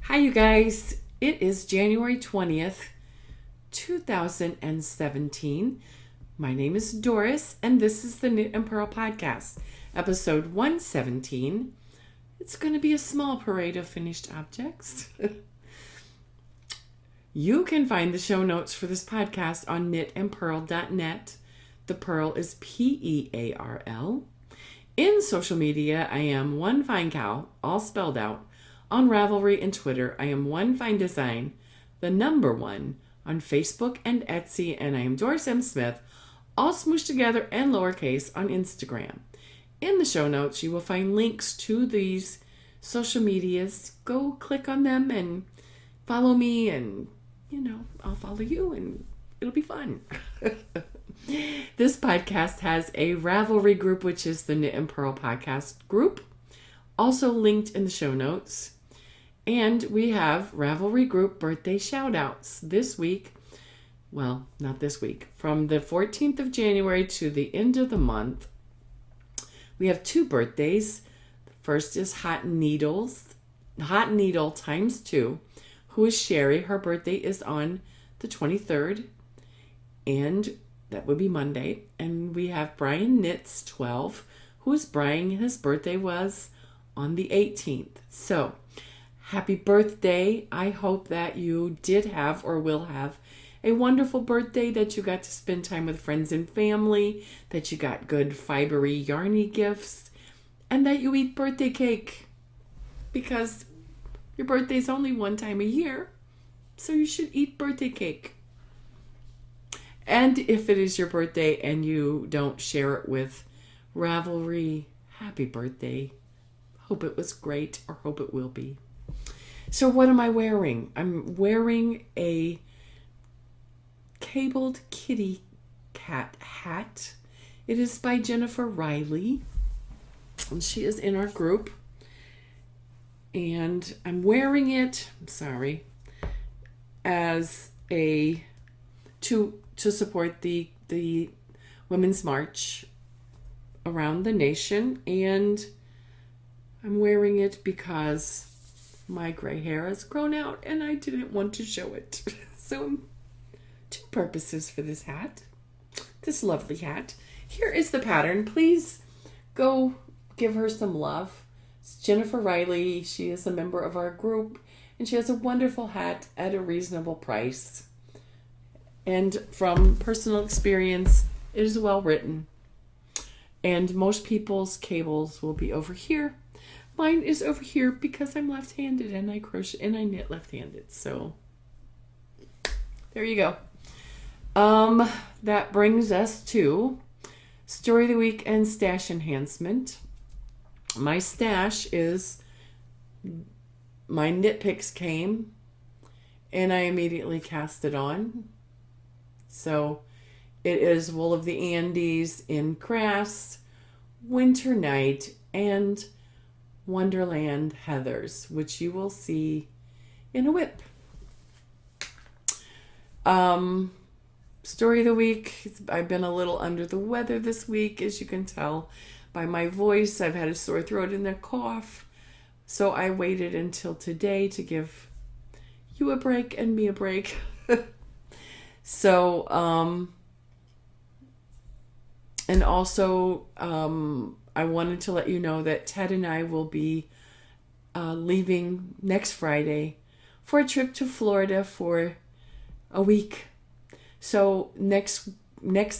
Hi, you guys. It is January 20th, 2017. My name is Doris, and this is the Knit and Purl Podcast, episode 117. It's going to be a small parade of finished objects. You can find the show notes for this podcast on knitandpurl.net. The Purl is Pearl. In social media, I am One Fine Cow, all spelled out. On Ravelry and Twitter, I am One Fine Design, the number one, on Facebook and Etsy, and I am Doris M. Smith, all smooshed together and lowercase on Instagram. In the show notes, you will find links to these social medias. Go click on them and follow me, and, I'll follow you, and it'll be fun. This podcast has a Ravelry group, which is the Knit and Purl Podcast group, also linked in the show notes. And we have Ravelry group birthday shout-outs this week. Well, not this week. From the 14th of January to the end of the month, we have two birthdays. The first is Hot Needle times 2, who is Sherry. Her birthday is on the 23rd, and that would be Monday. And we have Brian Knits 12, who is Brian. His birthday was on the 18th. So, happy birthday. I hope that you did have or will have a wonderful birthday, that you got to spend time with friends and family, that you got good fibery yarny gifts, and that you eat birthday cake, because your birthday is only one time a year, so you should eat birthday cake. And if it is your birthday and you don't share it with Ravelry, happy birthday. Hope it was great, or hope it will be. So what am I wearing? I'm wearing a cabled kitty cat hat. It is by Jennifer Riley, and she is in our group. And I'm wearing it, as to support the Women's March around the nation, and I'm wearing it because my gray hair has grown out and I didn't want to show it. So, two purposes for this hat. This lovely hat. Here is the pattern. Please go give her some love. It's Jennifer Riley. She is a member of our group, and she has a wonderful hat at a reasonable price. And from personal experience, it is well written. And most people's cables will be over here. Mine is over here because I'm left-handed and I crochet and I knit left-handed. So there you go. That brings us to Story of the Week and Stash Enhancement. My stash is my knit picks came and I immediately cast it on. So it is Wool of the Andes in Grass, Winter Night, and Wonderland Heathers, which you will see in a whip. Story of the week. I've been a little under the weather this week, as you can tell by my voice. I've had a sore throat and a cough, so I waited until today to give you a break and me a break. So, and also, I wanted to let you know that Ted and I will be leaving next Friday for a trip to Florida for a week. So next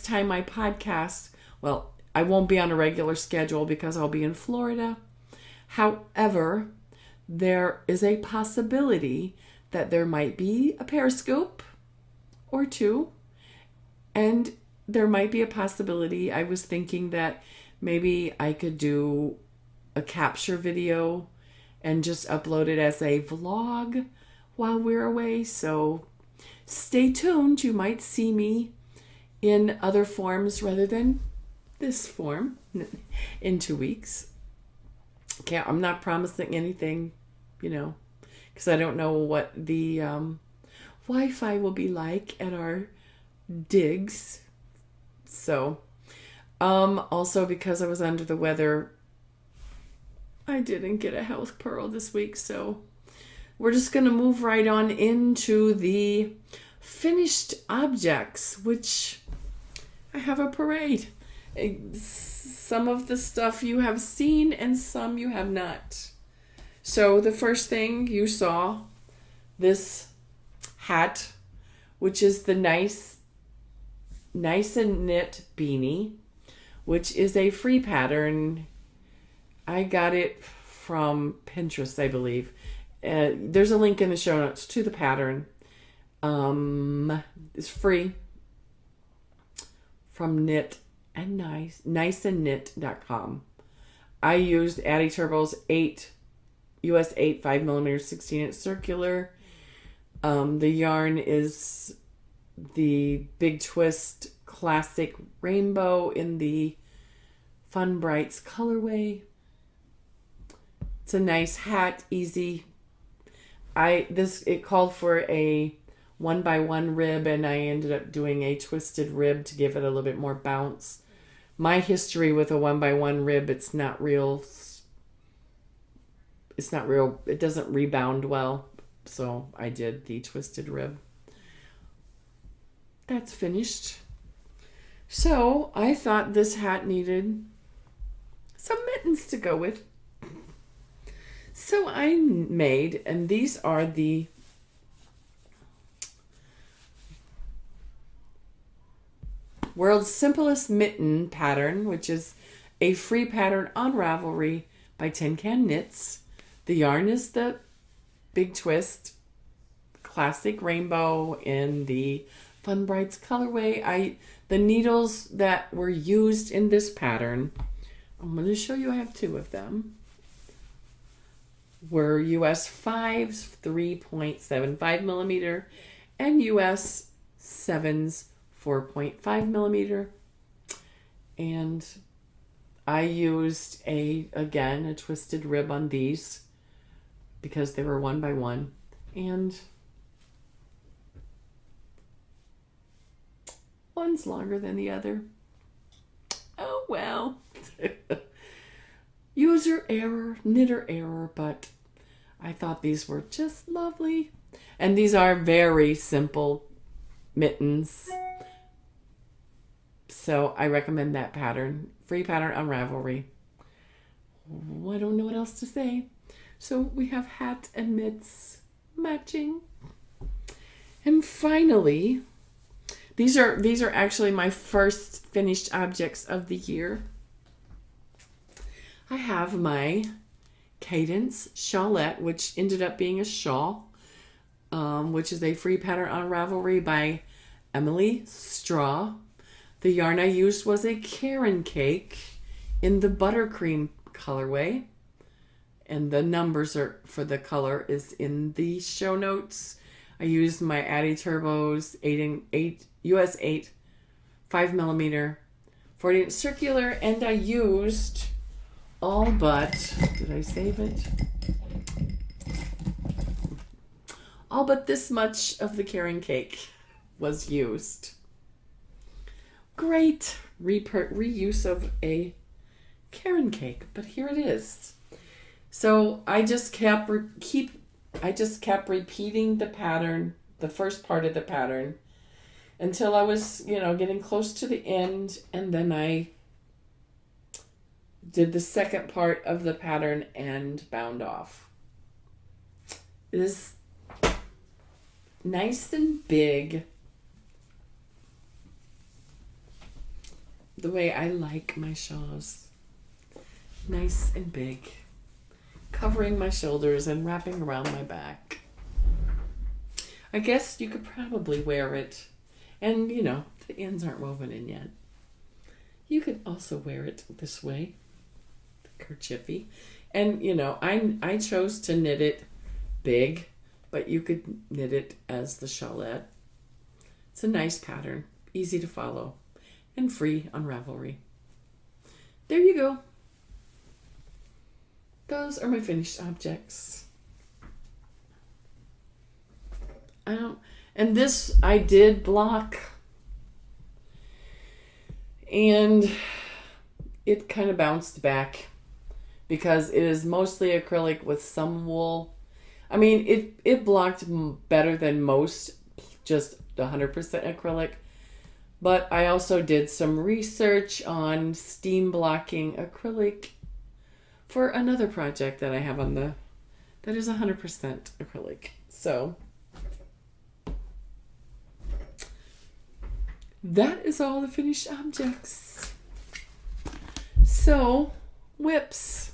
time I podcast, well, I won't be on a regular schedule because I'll be in Florida. However, there is a possibility that there might be a Periscope or two, and there might be a possibility, I was thinking that maybe I could do a capture video and just upload it as a vlog while we're away. So stay tuned. You might see me in other forms rather than this form in 2 weeks. Okay, I'm not promising anything, because I don't know what the Wi-Fi will be like at our digs. So, also because I was under the weather, I didn't get a health purl this week, so we're just going to move right on into the finished objects, which I have a parade. Some of the stuff you have seen and some you have not. So the first thing you saw, this hat, which is the nice and knit beanie, which is a free pattern. I got it from Pinterest, I believe. There's a link in the show notes to the pattern. It's free from Knit and niceandknit.com. I used Addie Turbo's US 8 5mm 16-inch circular. The yarn is the Big Twist Classic Rainbow in the Fun Brights colorway. It's a nice hat, easy. It called for a 1x1 rib, and I ended up doing a twisted rib to give it a little bit more bounce. My history with a 1x1 rib, it's not real. It doesn't rebound well, so I did the twisted rib. That's finished. So I thought this hat needed some mittens to go with. So I made, and these are the World's Simplest Mitten pattern, which is a free pattern on Ravelry by Tin Can Knits. The yarn is the Big Twist Classic Rainbow in the Fun Brights colorway. The needles that were used in this pattern, I'm going to show you, I have two of them, were US 5s 3.75 millimeter and US 7s 4.5 millimeter. And I used a twisted rib on these because they were 1x1, and one's longer than the other. Oh well. User error, knitter error, but I thought these were just lovely. And these are very simple mittens. So I recommend that pattern. Free pattern on Ravelry. I don't know what else to say. So we have hat and mitts matching. And finally, these are actually my first finished objects of the year. I have my Cadence Charlotte, which ended up being a shawl, which is a free pattern on Ravelry by Emily Straw. The yarn I used was a Karen cake in the buttercream colorway, and the numbers for the color is in the show notes. I used my Addie Turbo's US 8 5mm 40-inch circular, and I used all but, did I save it? All but this much of the Karen cake was used. Great reuse of a Karen cake, but here it is. So I just kept repeating the pattern, the first part of the pattern, until I was, getting close to the end, and then I did the second part of the pattern and bound off. It is nice and big, the way I like my shawls. Nice and big, covering my shoulders and wrapping around my back. I guess you could probably wear it, and the ends aren't woven in yet. You could also wear it this way, kerchiefy. And I chose to knit it big, but you could knit it as the Charlotte. It's a nice pattern, easy to follow, and free on Ravelry. There you go. Those are my finished objects. And this I did block, and it kind of bounced back because it is mostly acrylic with some wool. I mean, it blocked better than most, just 100% acrylic. But I also did some research on steam blocking acrylic for another project that I have that is 100% acrylic. So that is all the finished objects. So, whips.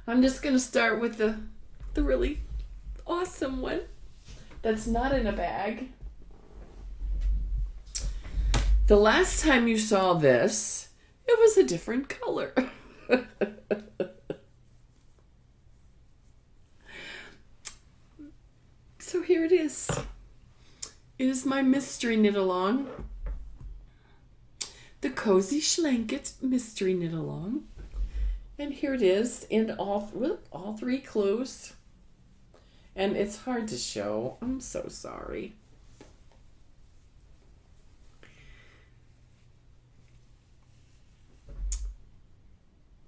I'm just going to start with the really awesome one that's not in a bag. The last time you saw this, it was a different color. So here it is. It is my mystery knit along. The Cozy Schlanket mystery knit along. And here it is in all three clues. And it's hard to show. I'm so sorry.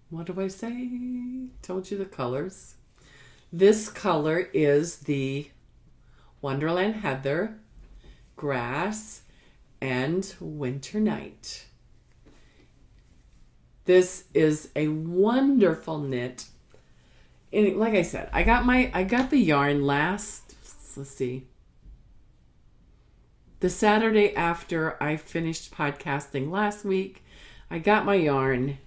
What do I say? Told you the colors. This color is the Wonderland Heather, Grass, and Winter Night. This is a wonderful knit. And like I said, I got the yarn last, let's see, the Saturday after I finished podcasting last week. I got my yarn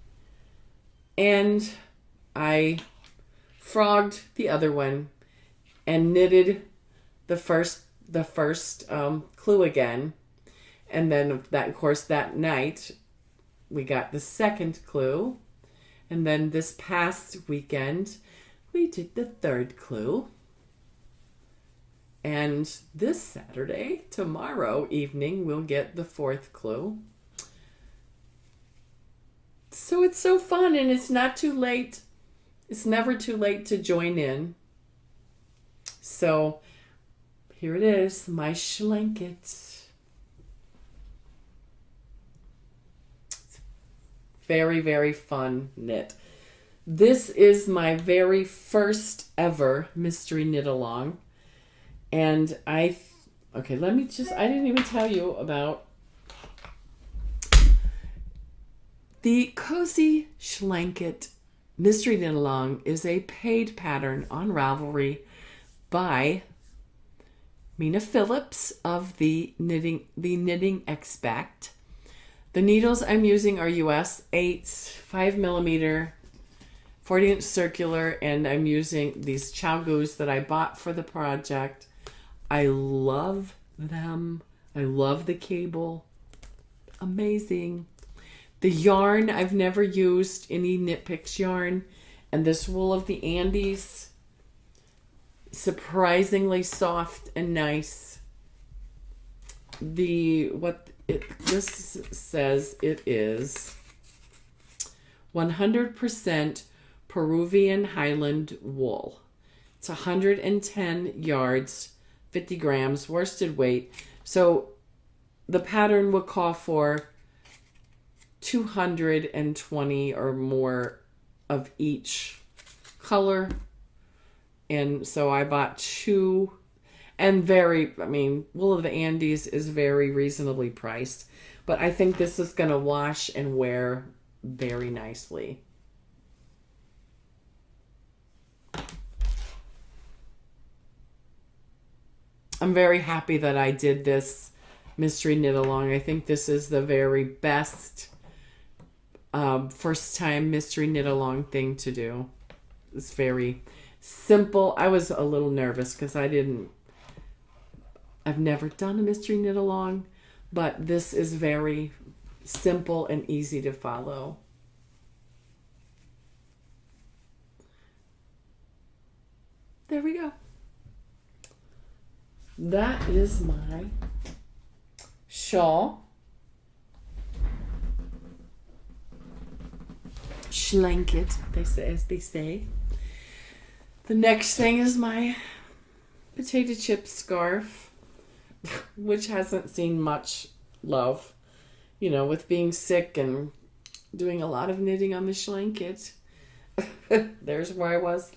and I frogged the other one and knitted the first clue again. And then that, of course, that night we got the second clue. And then this past weekend we did the third clue. And this Saturday, tomorrow evening, we'll get the fourth clue. So it's so fun, and it's not too late. It's never too late to join in. So here it is, my Schlanket. Very, very fun knit. This is my very first ever mystery knit along. And I didn't even tell you about the Cozy Schlanket mystery knit along is a paid pattern on Ravelry by Mina Phillips of the Knitting Expect. The needles I'm using are US 8s, 5mm, 40-inch circular, and I'm using these Chow-Goos that I bought for the project. I love them. I love the cable. Amazing. The yarn, I've never used any Knit Picks yarn. And this wool of the Andes, surprisingly soft and nice. This says it is 100% Peruvian Highland wool. It's 110 yards, 50 grams, worsted weight. So the pattern would call for 220 or more of each color. And so I bought 2. And wool of the Andes is very reasonably priced. But I think this is going to wash and wear very nicely. I'm very happy that I did this mystery knit along. I think this is the very best first time mystery knit along thing to do. It's very simple. I was a little nervous because I've never done a mystery knit along, but this is very simple and easy to follow. There we go. That is my shawl. Schlanket, as they say. The next thing is my potato chip scarf, which hasn't seen much love, with being sick and doing a lot of knitting on the Schlanket. There's where I was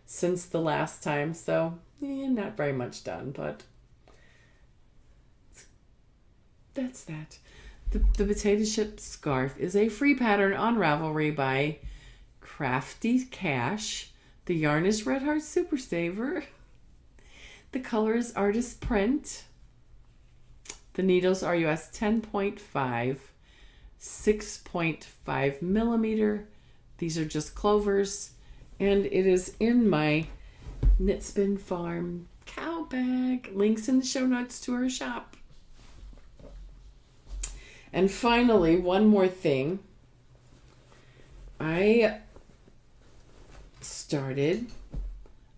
since the last time, so not very much done, but that's that. The potato chip scarf is a free pattern on Ravelry by Crafty Cash. The yarn is Red Heart Super Saver. The color is Artist Print. The needles are US 10.5, 6.5 millimeter. These are just clovers. And it is in my Knit Spin Farm cow bag. Links in the show notes to our shop. And finally, one more thing. I started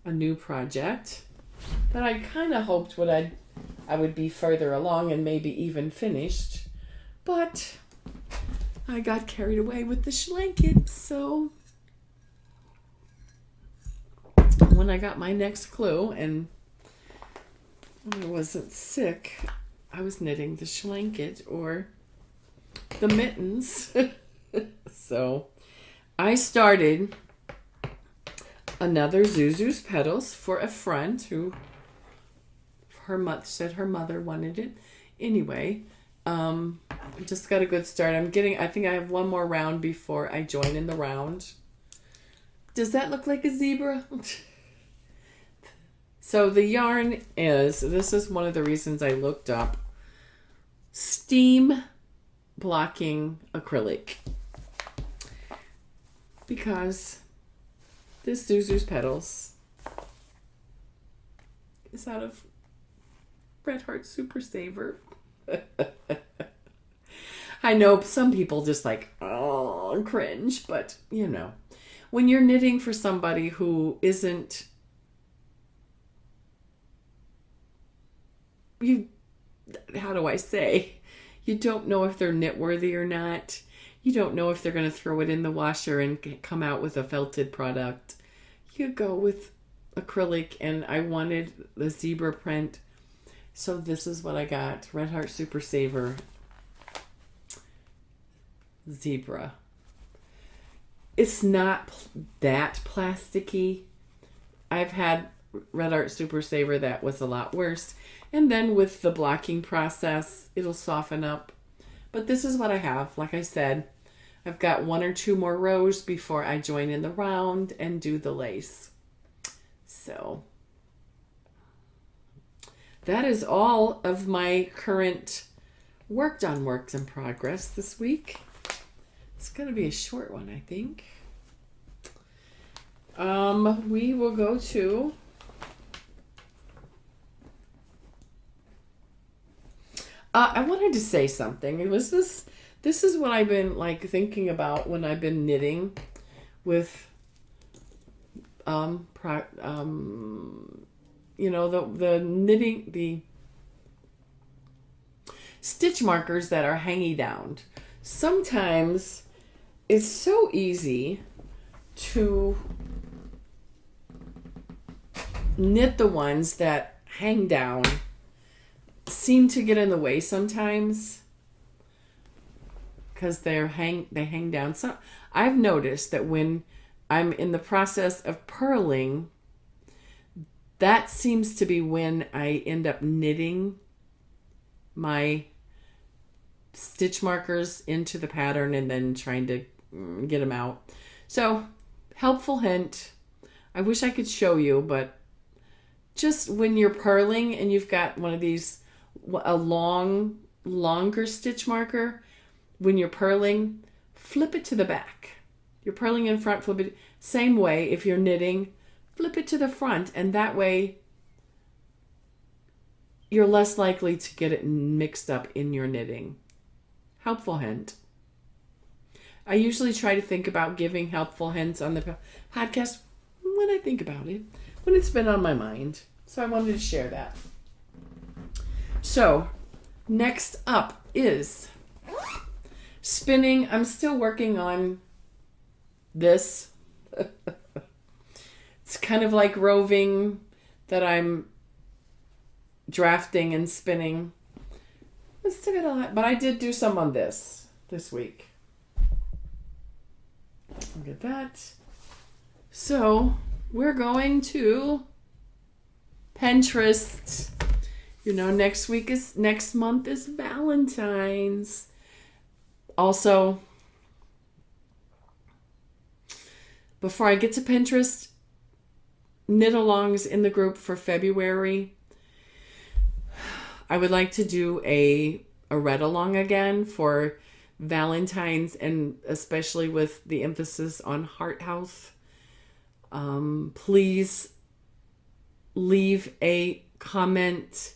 a new project that I kind of hoped I would be further along and maybe even finished. But I got carried away with the schlanket, so when I got my next clue and I wasn't sick, I was knitting the schlanket or the mittens. So I started another Zuzu's Petals for a friend who said her mother wanted it. Anyway, just got a good start. I think I have one more round before I join in the round. Does that look like a zebra? So the yarn this is one of the reasons I looked up steam blocking acrylic, because this Zuzu's Petals is out of Red Heart Super Saver. I know some people just cringe, but when you're knitting for somebody who isn't, how do I say? You don't know if they're knit worthy or not. You don't know if they're going to throw it in the washer and come out with a felted product. You go with acrylic, and I wanted the zebra print. So this is what I got. Red Heart Super Saver zebra. It's not that plasticky. I've had Red Heart Super Saver that was a lot worse. And then with the blocking process, it'll soften up. But this is what I have. Like I said, I've got 1 or 2 more rows before I join in the round and do the lace. So that is all of my current worked in progress this week. It's going to be a short one, I think. We will go to I wanted to say something. It was this is what I've been thinking about when I've been knitting with the knitting, the stitch markers that are hanging down. Sometimes it's so easy to knit the ones that hang down, seem to get in the way sometimes because they hang down. So I've noticed that when I'm in the process of purling, that seems to be when I end up knitting my stitch markers into the pattern and then trying to get them out. So, helpful hint. I wish I could show you, but just when you're purling and you've got one of these, a longer stitch marker, when you're purling, flip it to the back. You're purling in front, flip it. Same way, if you're knitting, flip it to the front, and that way you're less likely to get it mixed up in your knitting. Helpful hint. I usually try to think about giving helpful hints on the podcast when I think about it, when it's been on my mind. So I wanted to share that. So, next up is spinning. I'm still working on this. It's kind of like roving, that I'm drafting and spinning. I still got a lot, but I did do some on this week. Look at that. So, we're going to Pinterest. You know, next month is Valentine's. Also, before I get to Pinterest, knit alongs in the group for February. I would like to do a read along again for Valentine's, and especially with the emphasis on heart health. Please leave a comment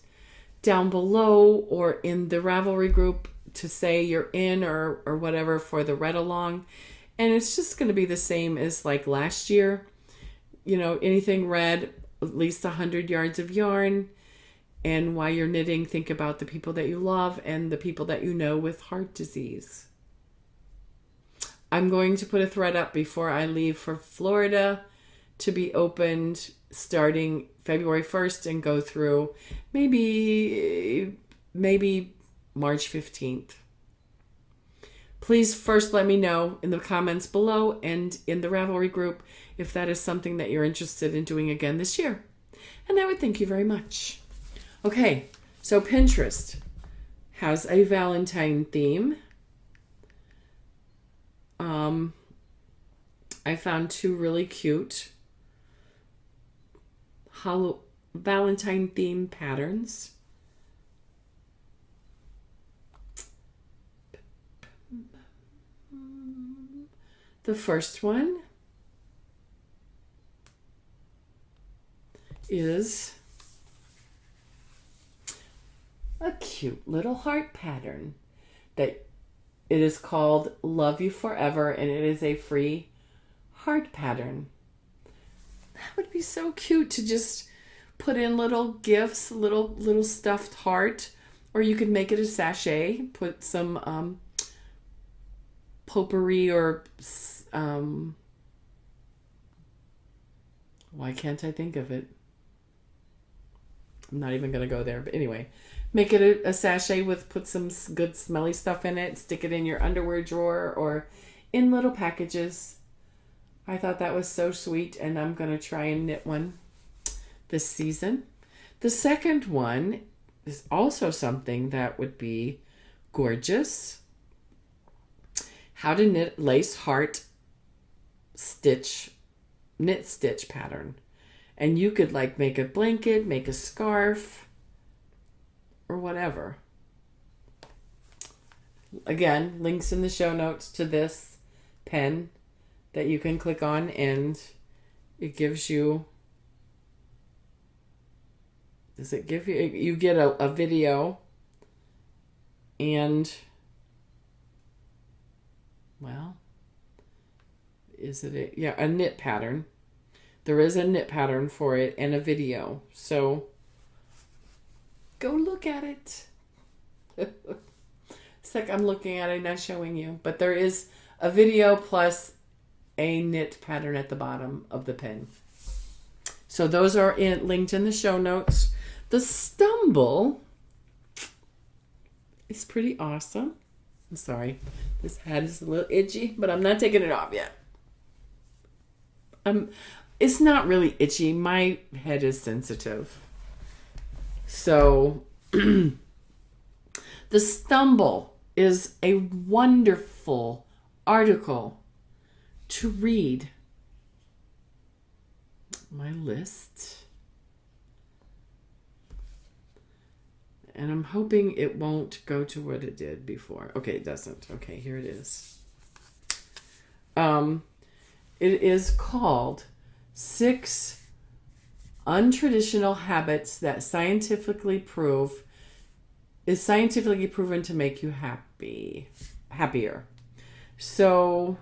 down below or in the Ravelry group to say you're in or whatever for the read along. And it's just going to be the same as like last year. You know, anything read, at least 100 yards of yarn. And while you're knitting, think about the people that you love and the people that you know with heart disease. I'm going to put a thread up before I leave for Florida to be opened starting February 1st and go through maybe March 15th. Please first let me know in the comments below and in the Ravelry group if that is something that you're interested in doing again this year. And I would thank you very much. Okay, so Pinterest has a Valentine theme. I found two really cute Valentine theme patterns. The first one is a cute little heart pattern that it is called Love You Forever, and it is a free heart pattern. That would be so cute to just put in little gifts, little stuffed heart, or you could make it a sachet, put some potpourri or why can't I think of it? I'm not even going to go there, but anyway, make it a sachet with, put some good smelly stuff in it, stick it in your underwear drawer or in little packages. I thought that was so sweet, and I'm going to try and knit one this season. The second one is also something that would be gorgeous. How to knit lace heart knit stitch pattern. And you could like make a blanket, make a scarf, or whatever. Again, links in the show notes to this pen that you can click on, and it gives you, you get a video and, well, a knit pattern. There is a knit pattern for it and a video. So go look at it. It's like I'm looking at it, not showing you. But there is a video plus a knit pattern at the bottom of the pen. So those are linked in the show notes. The stumble is pretty awesome. I'm sorry. This hat is a little itchy, but I'm not taking it off yet. It's not really itchy. My head is sensitive. So the stumble is a wonderful article to read. My list. And I'm hoping it won't go to what it did before. Okay, it doesn't. Okay, here it is. It is called 6 Untraditional Habits That Scientifically Proven to Make You happier. So,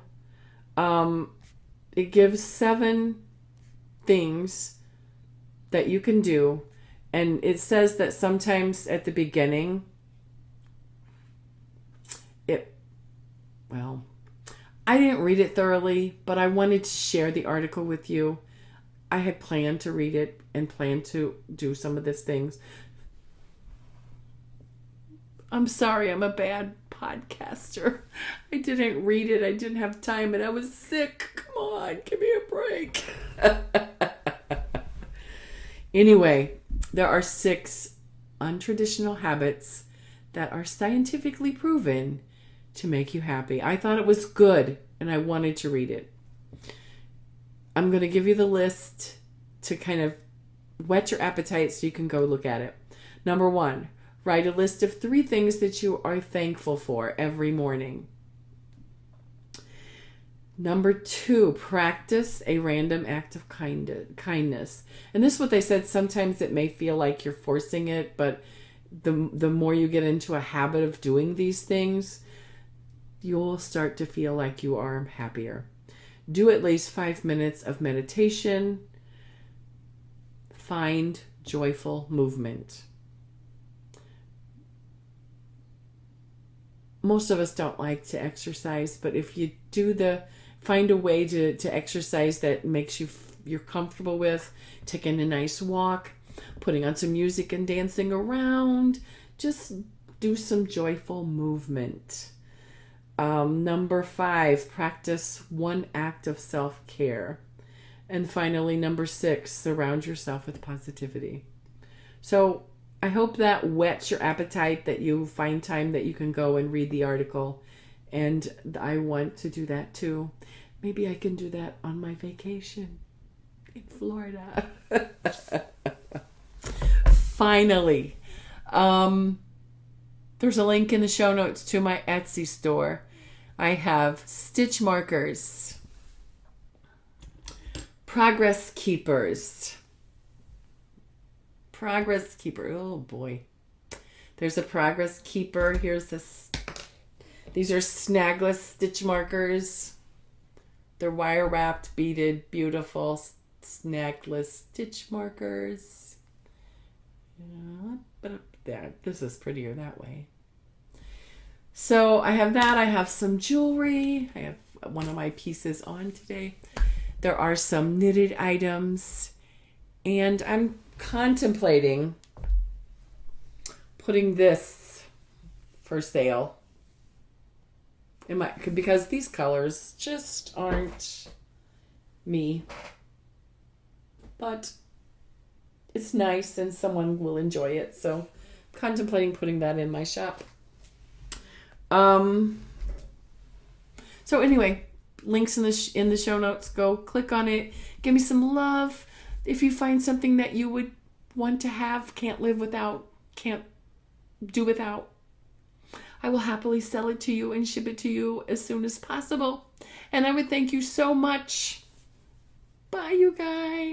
it gives 7 things that you can do. And it says that sometimes at the beginning, I didn't read it thoroughly, but I wanted to share the article with you. I had planned to read it and planned to do some of these things. I'm sorry, I'm a bad podcaster. I didn't read it. I didn't have time and I was sick. Come on, give me a break. Anyway, there are 6 untraditional habits that are scientifically proven to make you happy. I thought it was good and I wanted to read it. I'm going to give you the list to kind of whet your appetite so you can go look at it. Number 1, write a list of 3 things that you are thankful for every morning. Number 2, practice a random act of kindness. And this is what they said. Sometimes it may feel like you're forcing it, but the more you get into a habit of doing these things, you'll start to feel like you are happier. Do at least 5 minutes of meditation. Find joyful movement. Most of us don't like to exercise, but if you find a way to exercise that makes you're comfortable with, taking a nice walk, putting on some music and dancing around, just do some joyful movement. Number 5, practice 1 act of self-care. And finally, number 6, surround yourself with positivity. So I hope that whets your appetite, that you find time that you can go and read the article. And I want to do that too. Maybe I can do that on my vacation in Florida. Finally, there's a link in the show notes to my Etsy store. I have stitch markers, progress keepers. Progress keeper. Oh boy. There's a progress keeper. Here's this. These are snagless stitch markers. They're wire wrapped, beaded, beautiful snagless stitch markers. But this is prettier that way. So I have that. I have some jewelry. I have one of my pieces on today. There are some knitted items. And I'm contemplating putting this for sale. Because these colors just aren't me. But it's nice and someone will enjoy it. So contemplating putting that in my shop. So anyway, links in the show notes. Go click on it. Give me some love. If you find something that you would want to have, can't live without, can't do without, I will happily sell it to you and ship it to you as soon as possible. And I would thank you so much. Bye, you guys.